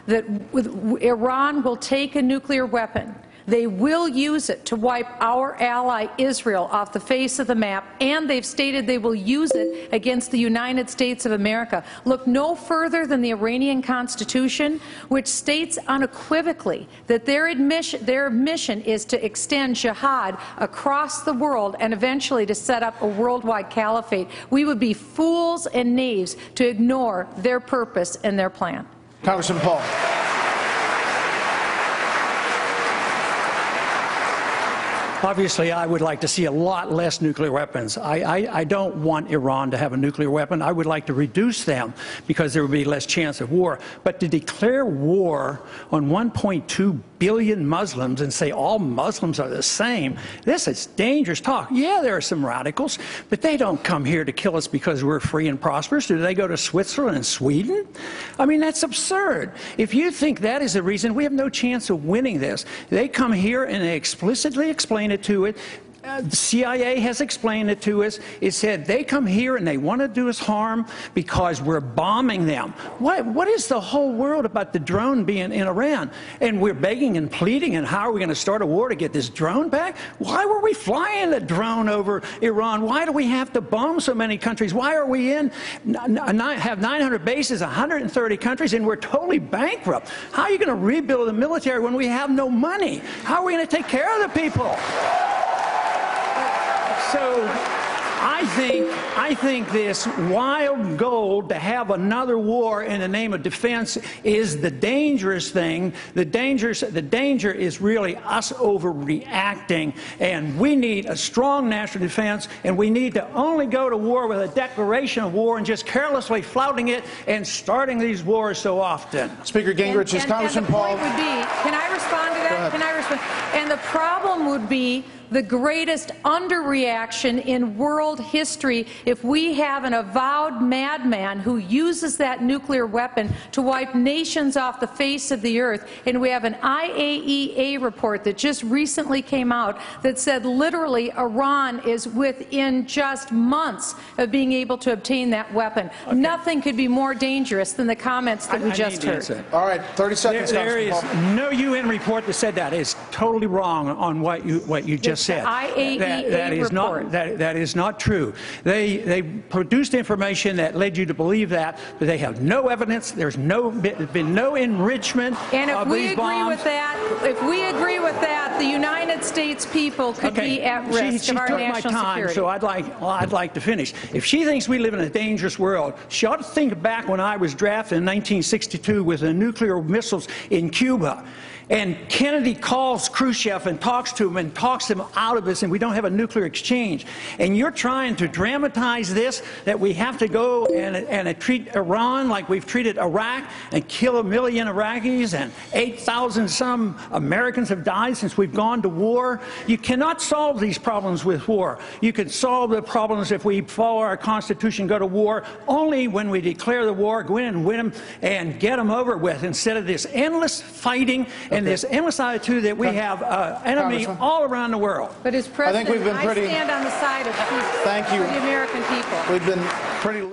that Iran will take a nuclear weapon. They will use it to wipe our ally Israel off the face of the map, and they've stated they will use it against the United States of America. Look no further than the Iranian Constitution, which states unequivocally that their mission is to extend jihad across the world and eventually to set up a worldwide caliphate. We would be fools and knaves to ignore their purpose and their plan. Congressman Paul. Obviously, I would like to see a lot less nuclear weapons. I don't want Iran to have a nuclear weapon. I would like to reduce them because there would be less chance of war. But to declare war on 1.2 billion Muslims and say all Muslims are the same, this is dangerous talk. Yeah, there are some radicals, but they don't come here to kill us because we're free and prosperous. Do they go to Switzerland and Sweden? I mean, that's absurd. If you think that is the reason, we have no chance of winning this. They come here and they explicitly explain it to it. The CIA has explained it to us. It said they come here and they want to do us harm because we're bombing them. What is the whole world about the drone being in Iran? And we're begging and pleading, and how are we going to start a war to get this drone back? Why were we flying the drone over Iran? Why do we have to bomb so many countries? Why are we have 900 bases, 130 countries, and we're totally bankrupt? How are you going to rebuild the military when we have no money? How are we going to take care of the people? So I think this wild goal to have another war in the name of defense is the dangerous thing. The danger is really us overreacting, and we need a strong national defense, and we need to only go to war with a declaration of war and just carelessly flouting it and starting these wars so often. Speaker Gingrich, is Congressman Paul. Would be, can I respond to that? Can I respond? And the problem would be the greatest underreaction in world history if we have an avowed madman who uses that nuclear weapon to wipe nations off the face of the earth. And we have an IAEA report that just recently came out that said literally Iran is within just months of being able to obtain that weapon. Okay. Nothing could be more dangerous than the comments that we just heard. All right, 30 seconds. There is no UN report that said that. It's totally wrong on what you just said. That is not true. They produced information that led you to believe that, but they have no evidence. There's been no enrichment of these bombs. If we agree with that, the United States people could be at risk of our national security. So I'd like to finish. If she thinks we live in a dangerous world, she ought to think back when I was drafted in 1962 with the nuclear missiles in Cuba. And Kennedy calls Khrushchev and talks to him and talks him out of this, and we don't have a nuclear exchange. And you're trying to dramatize this, that we have to go and treat Iran like we've treated Iraq and kill 1 million Iraqis, and 8,000 some Americans have died since we've gone to war. You cannot solve these problems with war. You can solve the problems if we follow our Constitution, go to war, only when we declare the war, go in and win them and get them over with, instead of this endless fighting and this endless attitude that we have enemy all around the world. But as President, I stand on the side of peace for the American people. We've been pretty